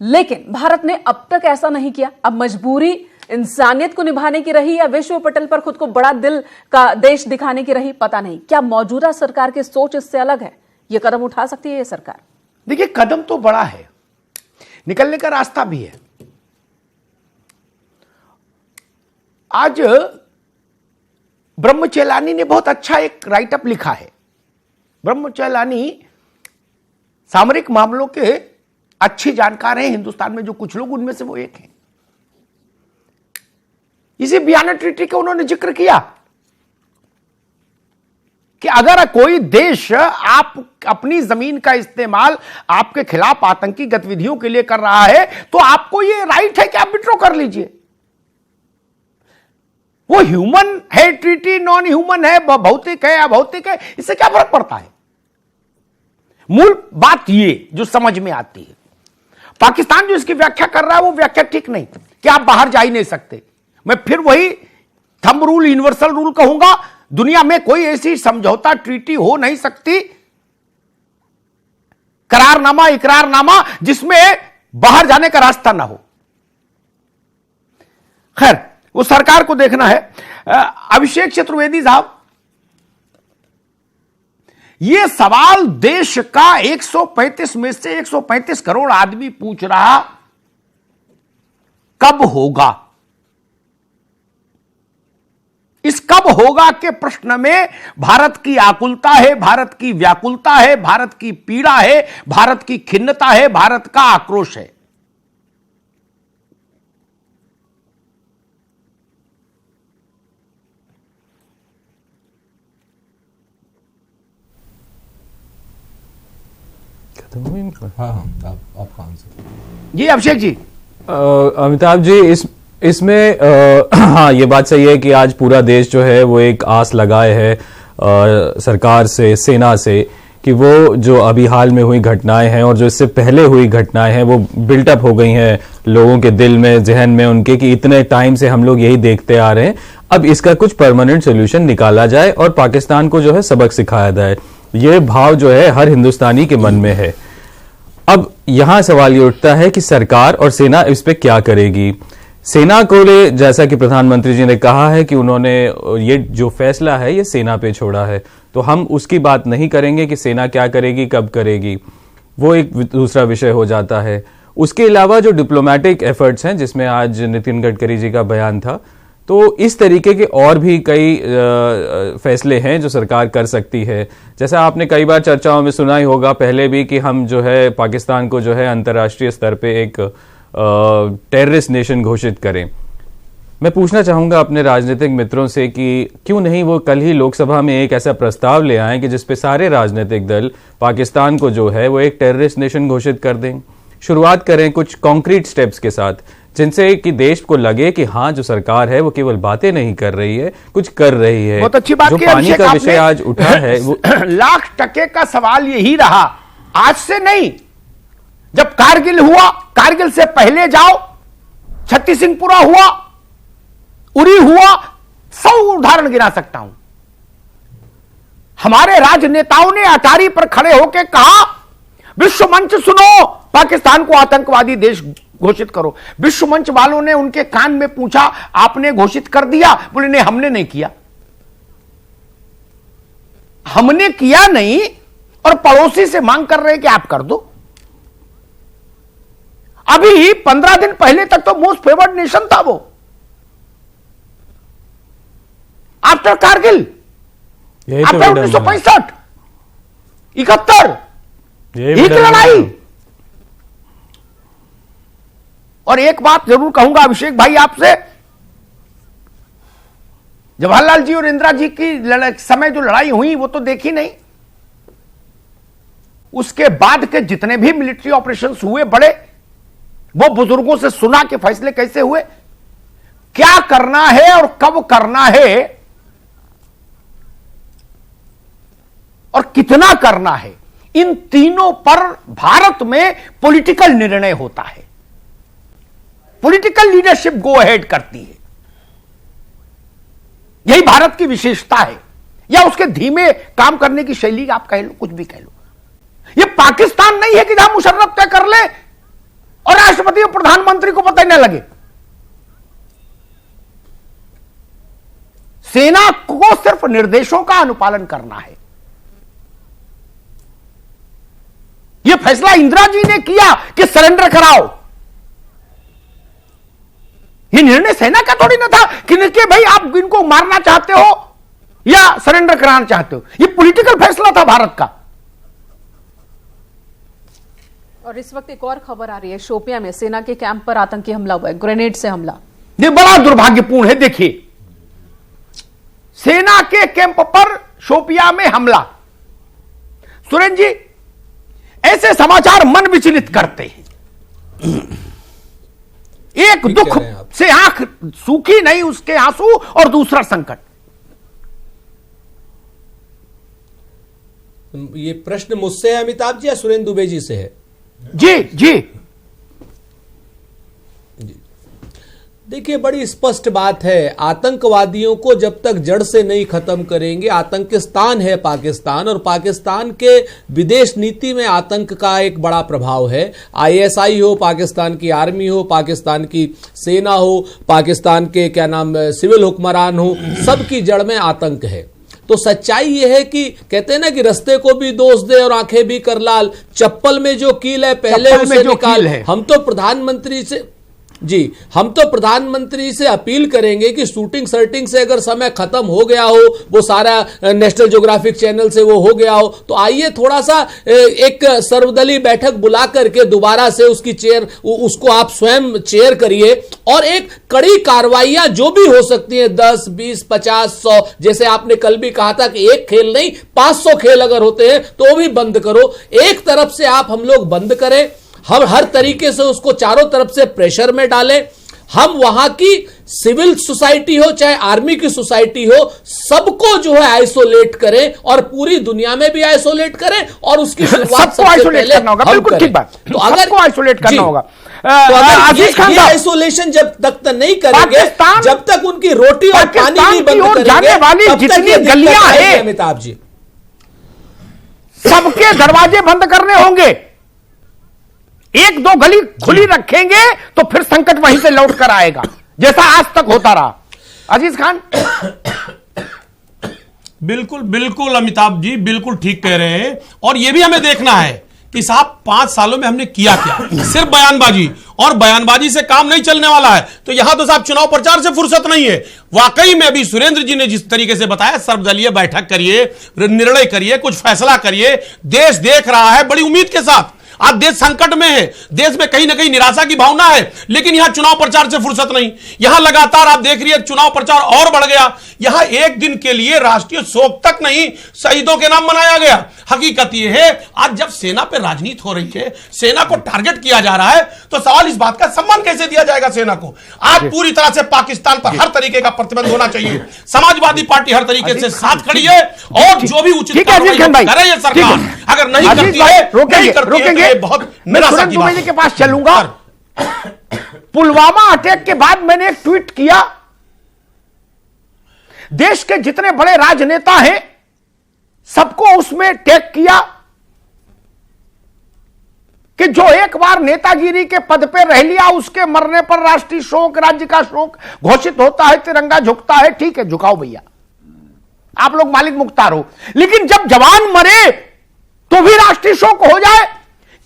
लेकिन भारत ने अब तक ऐसा नहीं किया। अब मजबूरी इंसानियत को निभाने की रही या विश्व पटल पर खुद को बड़ा दिल का देश दिखाने की रही, पता नहीं। क्या मौजूदा सरकार की सोच इससे अलग है? यह कदम उठा सकती है ये सरकार? देखिए, कदम तो बड़ा है, निकलने का रास्ता भी है। आज ब्रह्मचैलानी ने बहुत अच्छा एक राइटअप लिखा है। ब्रह्मचैलानी सामरिक मामलों के अच्छे जानकार हैं हिंदुस्तान में, जो कुछ लोग, उनमें से वो एक हैं। इसी वियना ट्रीटी का उन्होंने जिक्र किया कि अगर कोई देश आप अपनी जमीन का इस्तेमाल आपके खिलाफ आतंकी गतिविधियों के लिए कर रहा है तो आपको यह राइट है कि आप विड्रॉ कर लीजिए। वो ह्यूमन है ट्रीटी, नॉन ह्यूमन है, भौतिक है, अभौतिक है, इससे क्या फर्क पड़ता है? मूल बात ये जो समझ में आती है, पाकिस्तान जो इसकी व्याख्या कर रहा है वो व्याख्या ठीक नहीं कि आप बाहर जा ही नहीं सकते। मैं फिर वही थंब रूल, यूनिवर्सल रूल कहूंगा, दुनिया में कोई ऐसी समझौता ट्रीटी हो नहीं सकती, करारनामा, इकरारनामा, जिसमें बाहर जाने का रास्ता ना हो। खैर, वो सरकार को देखना है। अभिषेक चतुर्वेदी साहब, ये सवाल देश का 135 में से 135 करोड़ आदमी पूछ रहा, कब होगा? इस कब होगा के प्रश्न में भारत की आकुलता है, भारत की व्याकुलता है, भारत की पीड़ा है, भारत की खिन्नता है, भारत का आक्रोश है। आप कौन से? जी अभिषेक जी। अमिताभ जी, इसमें हाँ, ये बात सही है कि आज पूरा देश जो है वो एक आस लगाए है सरकार से, सेना से, कि वो जो अभी हाल में हुई घटनाएं हैं और जो इससे पहले हुई घटनाएं हैं वो बिल्टअप हो गई हैं लोगों के दिल में, जहन में उनके, कि इतने टाइम से हम लोग यही देखते आ रहे हैं, अब इसका कुछ परमानेंट सोल्यूशन निकाला जाए और पाकिस्तान को जो है सबक सिखाया जाए। ये भाव जो है हर हिंदुस्तानी के मन में है। अब यहां सवाल ये उठता है कि सरकार और सेना इस पे क्या करेगी। सेना को ले, जैसा कि प्रधानमंत्री जी ने कहा है कि उन्होंने ये जो फैसला है ये सेना पे छोड़ा है, तो हम उसकी बात नहीं करेंगे कि सेना क्या करेगी, कब करेगी, वो एक दूसरा विषय हो जाता है। उसके अलावा जो डिप्लोमेटिक एफर्ट्स हैं, जिसमें आज नितिन गडकरी जी का बयान था, तो इस तरीके के और भी कई फैसले हैं जो सरकार कर सकती है। जैसा आपने कई बार चर्चाओं में सुना ही होगा पहले भी, कि हम जो है पाकिस्तान को जो है अंतर्राष्ट्रीय स्तर पे एक टेररिस्ट नेशन घोषित करें। मैं पूछना चाहूंगा अपने राजनीतिक मित्रों से कि क्यों नहीं वो कल ही लोकसभा में एक ऐसा प्रस्ताव ले आएं कि जिसपे सारे राजनीतिक दल पाकिस्तान को जो है वो एक टेररिस्ट नेशन घोषित कर दें। शुरुआत करें कुछ कॉन्क्रीट स्टेप्स के साथ, जिनसे कि देश को लगे कि हाँ, जो सरकार है वो केवल बातें नहीं कर रही है, कुछ कर रही है। बहुत अच्छी बात जो पानी का विषय आज उठा है वो $1,00,000 का सवाल यही रहा, आज से नहीं। जब कारगिल हुआ, कारगिल से पहले जाओ, छत्ती सिंहपुरा हुआ, उरी हुआ, 100 उदाहरण गिना सकता हूं। हमारे राजनेताओं ने अटारी पर खड़े होकर कहा, विश्व मंच सुनो, पाकिस्तान को आतंकवादी देश घोषित करो। विश्व मंच वालों ने उनके कान में पूछा, आपने घोषित कर दिया? बोले नहीं, हमने नहीं किया। हमने किया नहीं और पड़ोसी से मांग कर रहे कि आप कर दो। अभी 15 दिन पहले तक तो मोस्ट फेवर्ड नेशन था वो, आफ्टर कारगिल, आफ्टर 1965, 71, एक लड़ाई। और एक बात जरूर कहूंगा अभिषेक भाई आपसे, जवाहरलाल जी और इंदिरा जी की समय जो लड़ाई हुई वो तो देखी नहीं। उसके बाद के जितने भी मिलिट्री ऑपरेशंस हुए बड़े, वो बुजुर्गों से सुना के फैसले कैसे हुए, क्या करना है और कब करना है और कितना करना है, इन तीनों पर भारत में पॉलिटिकल निर्णय होता है। पॉलिटिकल लीडरशिप गो अहेड करती है। यही भारत की विशेषता है, या उसके धीमे काम करने की शैली आप कह लो, कुछ भी कह लो। यह पाकिस्तान नहीं है कि जहां मुशर्रफ तय कर ले और राष्ट्रपति और प्रधानमंत्री को पता ही न लगे। सेना को सिर्फ निर्देशों का अनुपालन करना है। यह फैसला इंदिरा जी ने किया कि सरेंडर कराओ, यह निर्णय सेना का थोड़ी ना था कि भाई आप इनको मारना चाहते हो या सरेंडर कराना चाहते हो। यह पॉलिटिकल फैसला था भारत का। और इस वक्त एक और खबर आ रही है, शोपियां में सेना के कैंप पर आतंकी हमला हुआ है, ग्रेनेड से हमला। ये बड़ा दुर्भाग्यपूर्ण है। देखिए, सेना के कैंप पर शोपियां में हमला। सुरेंद्र जी, ऐसे समाचार मन विचलित करते हैं। एक दुख से आंख सूखी नहीं, उसके आंसू, और दूसरा संकट। ये प्रश्न मुझसे है अमिताभ जी या सुरेंद्र दुबे जी से है? जी जी। देखिए, बड़ी स्पष्ट बात है, आतंकवादियों को जब तक जड़ से नहीं खत्म करेंगे, आतंकिस्तान है पाकिस्तान, और पाकिस्तान के विदेश नीति में आतंक का एक बड़ा प्रभाव है। आईएसआई हो, पाकिस्तान की आर्मी हो, पाकिस्तान की सेना हो, पाकिस्तान के क्या नाम सिविल हुक्मरान हो, सबकी जड़ में आतंक है। तो सच्चाई यह है कि कहते हैं ना कि रस्ते को भी दोष दे और आंखें भी कर लाल, चप्पल में जो कील है पहले उसे निकाल। हम तो प्रधानमंत्री से अपील करेंगे कि शूटिंग सर्टिंग से अगर समय खत्म हो गया हो, वो सारा नेशनल ज्योग्राफिक चैनल से वो हो गया हो, तो आइए थोड़ा सा एक सर्वदलीय बैठक बुला करके दोबारा से उसकी चेयर, उसको आप स्वयं चेयर करिए और एक कड़ी कार्रवाइयां जो भी हो सकती हैं, 10, 20, 50, 100, जैसे आपने कल भी कहा था कि एक खेल नहीं 500 खेल अगर होते हैं तो वो भी बंद करो। एक तरफ से हम लोग बंद करें, हम हर तरीके से उसको चारों तरफ से प्रेशर में डालें, हम वहां की सिविल सोसाइटी हो चाहे आर्मी की सोसाइटी हो, सबको जो है आइसोलेट करें और पूरी दुनिया में भी आइसोलेट करें और उसकी शुरुआत सबसे पहले हम करें। तो अगर आइसोलेट करना होगा, तो अगर ये आइसोलेशन जब तक नहीं करेंगे, जब तक उनकी रोटी और पानी नहीं बंद करेंगे, तब तक ये गलियां हैं अमिताभ जी, सबके दरवाजे बंद करने होंगे। एक दो गली खुली रखेंगे तो फिर संकट वहीं से लौट कर आएगा, जैसा आज तक होता रहा। अजीज खान। बिल्कुल बिल्कुल अमिताभ जी बिल्कुल ठीक कह रहे हैं, और यह भी हमें देखना है कि साहब 5 सालों में हमने किया क्या। सिर्फ बयानबाजी, और बयानबाजी से काम नहीं चलने वाला है। तो यहां तो साहब चुनाव प्रचार से फुर्सत नहीं है। वाकई में अभी सुरेंद्र जी ने जिस तरीके से बताया, सर्वदलीय बैठक करिए, निर्णय करिए, कुछ फैसला करिए, देश देख रहा है बड़ी उम्मीद के साथ। आज देश संकट में है, देश में कहीं ना कहीं निराशा की भावना है, लेकिन यहां चुनाव प्रचार से फुर्सत नहीं। यहां लगातार आप देख रही है चुनाव प्रचार और बढ़ गया। यहां एक दिन के लिए राष्ट्रीय शोक तक नहीं, शहीदों के नाम मनाया गया। हकीकत यह है आज जब सेना पे राजनीति हो रही है, सेना को टारगेट किया जा रहा है, तो सवाल इस बात का सम्मान कैसे दिया जाएगा सेना को। आज पूरी तरह से पाकिस्तान पर हर तरीके का प्रतिबंध होना चाहिए। समाजवादी पार्टी हर तरीके से साथ खड़ी है और जो भी उचित कार्रवाई करे ये सरकार, अगर नहीं करती है बहुत सुरेंद्र दुबे जी के पास चलूंगा। पुलवामा अटैक के बाद मैंने एक ट्वीट किया, देश के जितने बड़े राजनेता हैं सबको उसमें टैग किया कि जो एक बार नेतागिरी के पद पे रह लिया, उसके मरने पर राष्ट्रीय शोक, राज्य का शोक घोषित होता है, तिरंगा झुकता है। ठीक है, झुकाओ भैया, आप लोग मालिक मुख्तार हो, लेकिन जब जवान मरे तो भी राष्ट्रीय शोक हो जाए।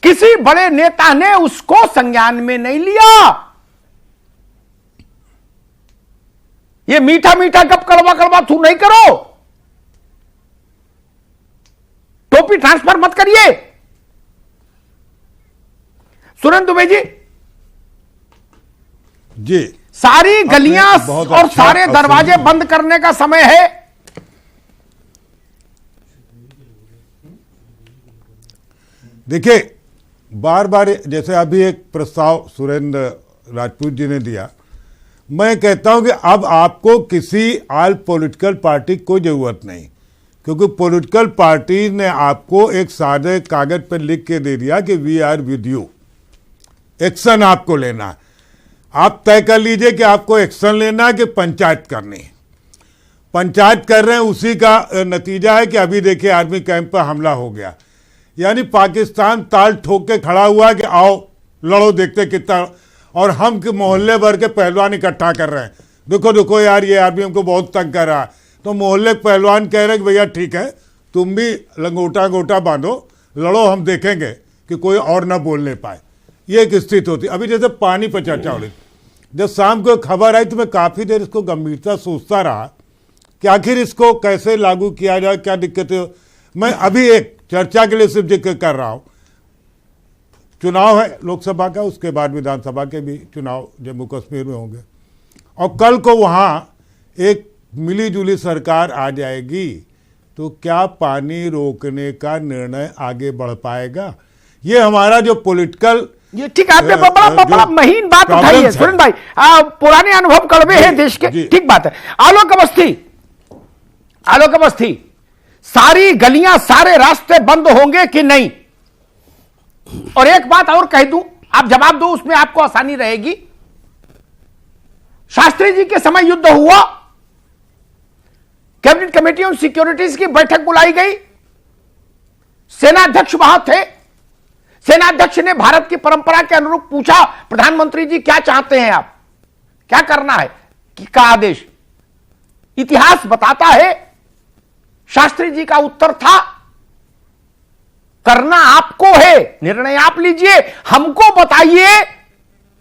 किसी बड़े नेता ने उसको संज्ञान में नहीं लिया। ये मीठा मीठा कब कड़वा कड़वा थू नहीं करो, टोपी ट्रांसफर मत करिए। सुरेंद्र दुबे जी, सारी गलियां और सारे दरवाजे बंद करने का समय है। देखिए, बार बार जैसे अभी एक प्रस्ताव सुरेंद्र राजपूत जी ने दिया, मैं कहता हूं कि अब आपको किसी ऑल पॉलिटिकल पार्टी की कोई जरूरत नहीं, क्योंकि पॉलिटिकल पार्टी ने आपको एक सादे कागज पर लिख के दे दिया कि we are with you. Action आपको लेना है, आप तय कर लीजिए कि आपको एक्शन लेना है कि पंचायत करनी है। पंचायत कर रहे हैं, उसी का नतीजा है कि अभी देखिए आर्मी कैंप पर हमला हो गया। यानी पाकिस्तान ताल ठोक के खड़ा हुआ कि आओ लड़ो, देखते कितना, और हम के मोहल्ले भर के पहलवान इकट्ठा कर रहे हैं। देखो देखो यार, ये आदमी हमको बहुत तंग कर रहा है। तो मोहल्ले के पहलवान कह रहे हैं कि भैया ठीक है, तुम भी लंगोटा गोटा बांधो, लड़ो, हम देखेंगे कि कोई और ना बोलने पाए। ये एक स्थिति होती। अभी जैसे पानी पर चर्चा हो रही, जब शाम को खबर आई तो मैं काफ़ी देर इसको गंभीरता सोचता रहा कि आखिर इसको कैसे लागू किया जाए, क्या दिक्कतें। मैं अभी एक चर्चा के लिए सिर्फ जिक्र कर रहा हूं, चुनाव है लोकसभा का, उसके बाद विधानसभा के भी चुनाव जम्मू कश्मीर में होंगे, और कल को वहां एक मिली जुली सरकार आ जाएगी, तो क्या पानी रोकने का निर्णय आगे बढ़ पाएगा? ये हमारा जो पॉलिटिकल, ये ठीक है, आपने बड़ा महीन बात उठाई है सुरेंद्र भाई। पुराने अनुभव कड़वे हैं देश के, ठीक बात है। आलोक अवस्थी, सारी गलियां सारे रास्ते बंद होंगे कि नहीं? और एक बात और कह दूं, आप जवाब दो, उसमें आपको आसानी रहेगी। शास्त्री जी के समय युद्ध हुआ, कैबिनेट कमेटी ऑन सिक्योरिटीज की बैठक बुलाई गई, सेनाध्यक्ष वहां थे। सेनाध्यक्ष ने भारत की परंपरा के अनुरूप पूछा, प्रधानमंत्री जी क्या चाहते हैं आप, क्या करना है का आदेश। इतिहास बताता है, शास्त्री जी का उत्तर था, करना आपको है, निर्णय आप लीजिए, हमको बताइए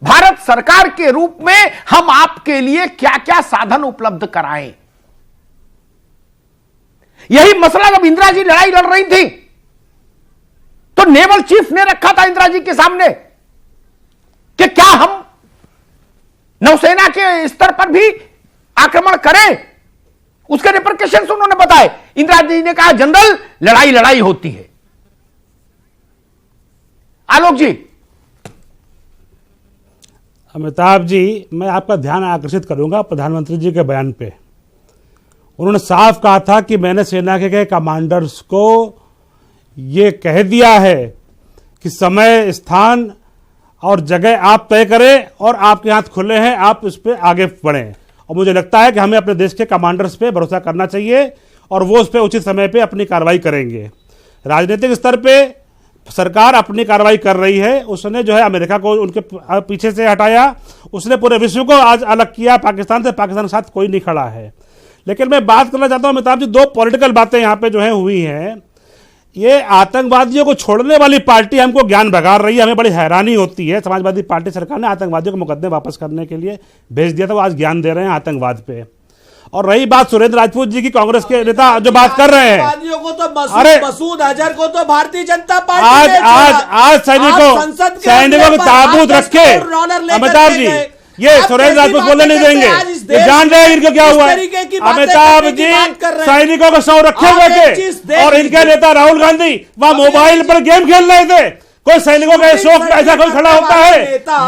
भारत सरकार के रूप में हम आपके लिए क्या क्या साधन उपलब्ध कराएं। यही मसला जब इंदिरा जी लड़ाई लड़ रही थी तो नेवल चीफ ने रखा था इंदिरा जी के सामने कि क्या हम नौसेना के स्तर पर भी आक्रमण करें। उसके रिपरकशंस उन्होंने बताए। इंदिरा जी ने कहा, जनरल लड़ाई लड़ाई होती है। आलोक जी। अमिताभ जी, मैं आपका ध्यान आकर्षित करूंगा प्रधानमंत्री जी के बयान पे। उन्होंने साफ कहा था कि मैंने सेना के कमांडर्स को ये कह दिया है कि समय, स्थान और जगह आप तय करें और आपके हाथ खुले हैं, आप इस पे आगे बढ़ें। और मुझे लगता है कि हमें अपने देश के कमांडर्स पे भरोसा करना चाहिए और वो उस पे उचित समय पे अपनी कार्रवाई करेंगे। राजनीतिक स्तर पे सरकार अपनी कार्रवाई कर रही है। उसने जो है अमेरिका को उनके पीछे से हटाया, उसने पूरे विश्व को आज अलग किया पाकिस्तान से। पाकिस्तान के साथ कोई नहीं खड़ा है। लेकिन मैं बात करना चाहता हूं अमिताभ जी, दो पॉलिटिकल बातें यहां पे जो है हुई हैं। ये आतंकवादियों को छोड़ने वाली पार्टी हमको ज्ञान बघार रही है, हमें बड़ी हैरानी होती है। समाजवादी पार्टी सरकार ने आतंकवादियों के मुकदमे वापस करने के लिए भेज दिया था, वो आज ज्ञान दे रहे हैं आतंकवाद पे। और रही बात सुरेंद्र राजपूत जी की, कांग्रेस के नेता जो बात कर रहे हैं, अरे मसूद अजहर को तो भारतीय जनता पार्टी आज सैनिकों के ताबूत रखे अमिताभ जी, ये सुरेंद्र राजपूत बोलने नहीं देंगे, ये जान रहे हैं इनको क्या हुआ है। अमिताभ जी सैनिकों को सौ रखे हुए थे और इनके नेता राहुल गांधी वहां मोबाइल पर गेम खेल रहे थे। कोई सैनिकों का शौक पे ऐसा कोई खड़ा होता है?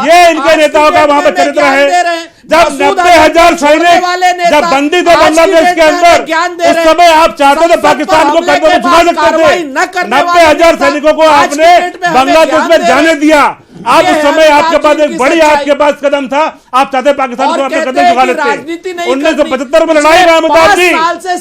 ये इनके नेताओं का वहां पर चरित्र है। जब 90,000 सैनिक जब बंदी थे बांग्लादेश के अंदर, उस समय आप चाहते थे पाकिस्तान को कंधों में छुपा सकते थे। 90,000 सैनिकों को आपने बांग्लादेश में जाने दिया। आप उस समय आपके पास एक बड़ी आपके पास कदम था, आप चाहते पाकिस्तान को अपने कदम झुका लेते। 1975 में लड़ाई में अमिताभ जी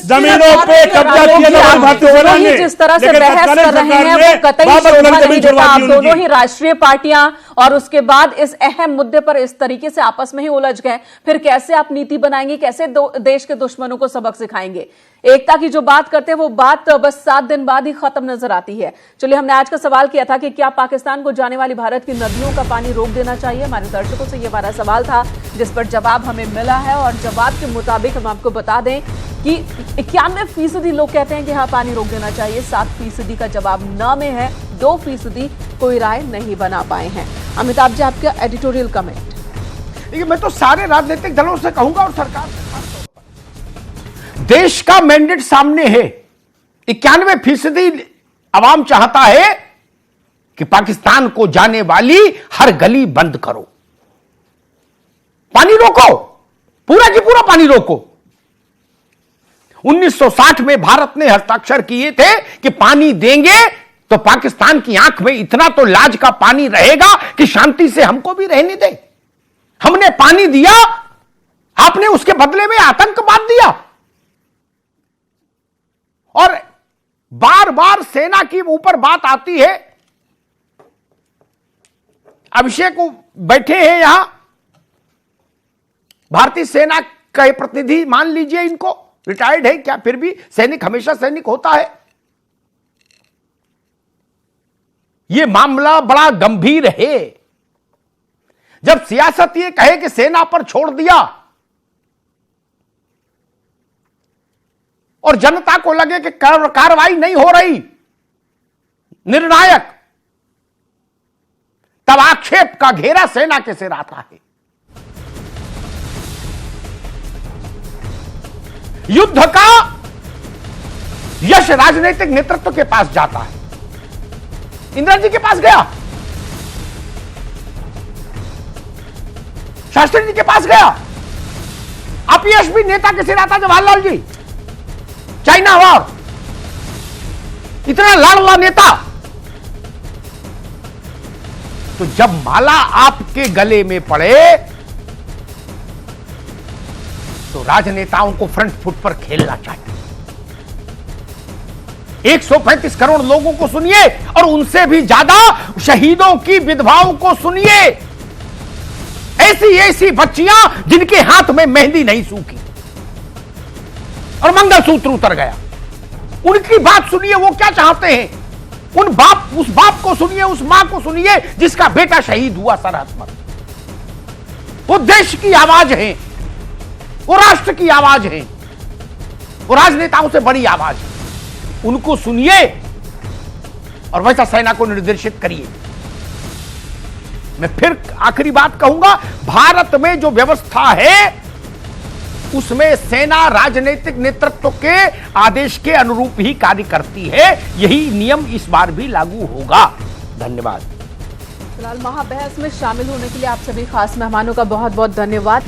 जमीनों पे कब्जा किया भारतीय सेना ने, जिस तरह से बहस कर रहे हैं वो कतई शोभा नहीं देता। आप दोनों ही राष्ट्रीय पार्टियां और उसके बाद इस अहम मुद्दे पर इस तरीके से आपस में ही उलझ गए, फिर कैसे आप नीति बनाएंगे, कैसे देश के दुश्मनों को सबक सिखाएंगे। एकता की जो बात करते हैं वो बात बस 7 दिन बाद ही खत्म नजर आती है। चलिए, हमने आज का सवाल किया था कि क्या पाकिस्तान को जाने वाली भारत की नदियों का पानी रोक देना चाहिए। हमारे दर्शकों से ये हमारा सवाल था, जिस पर जवाब हमें मिला है। और जवाब के मुताबिक हम आपको बता दें कि 91% लोग कहते हैं कि हाँ, पानी रोक देना चाहिए। 7% का जवाब न में है। 2% कोई राय नहीं बना पाए हैं। अमिताभ जी, आपका एडिटोरियल कमेंट। देखिए, मैं तो सारे राजनीतिक दलों से कहूंगा और सरकार से खासतौर पर, देश का मैंडेट सामने है। 91% आवाम चाहता है कि पाकिस्तान को जाने वाली हर गली बंद करो, पानी रोको, पूरा की पूरा पानी रोको। 1960 में भारत ने हस्ताक्षर किए थे कि पानी देंगे तो पाकिस्तान की आंख में इतना तो लाज का पानी रहेगा कि शांति से हमको भी रहने दे। हमने पानी दिया, आपने उसके बदले में आतंकवाद दिया। और बार बार सेना की ऊपर बात आती है। अभिषेक बैठे हैं यहां, भारतीय सेना का प्रतिनिधि मान लीजिए, इनको रिटायर्ड है क्या, फिर भी सैनिक हमेशा सैनिक होता है। यह मामला बड़ा गंभीर है। जब सियासत ये कहे कि सेना पर छोड़ दिया और जनता को लगे कि कार्रवाई नहीं हो रही निर्णायक, तब आक्षेप का घेरा सेना के सिर आता है। युद्ध का यश राजनीतिक नेतृत्व के पास जाता है। इंदिरा जी के पास गया, शास्त्री जी के पास गया, अपयश भी नेता के सिर आता। जवाहरलाल जी, चाइना वॉर, इतना लाडला नेता, तो जब माला आपके गले में पड़े तो राजनेताओं को फ्रंट फुट पर खेलना चाहिए। 135 करोड़ लोगों को सुनिए और उनसे भी ज्यादा शहीदों की विधवाओं को सुनिए। ऐसी ऐसी बच्चियां जिनके हाथ में मेहंदी नहीं सूखी और मंगलसूत्र उतर गया, उनकी बात सुनिए। वो क्या चाहते हैं? उस बाप को सुनिए, उस मां को सुनिए जिसका बेटा शहीद हुआ सरहद पर। वो देश की आवाज है, वो राष्ट्र की आवाज है, वो राजनेताओं से बड़ी आवाज है। उनको सुनिए और वैसा सेना को निर्देशित करिए। मैं फिर आखिरी बात कहूंगा, भारत में जो व्यवस्था है उसमें सेना राजनीतिक नेतृत्व के आदेश के अनुरूप ही कार्य करती है। यही नियम इस बार भी लागू होगा। धन्यवाद। फिलहाल महाबहस में शामिल होने के लिए आप सभी खास मेहमानों का बहुत बहुत धन्यवाद।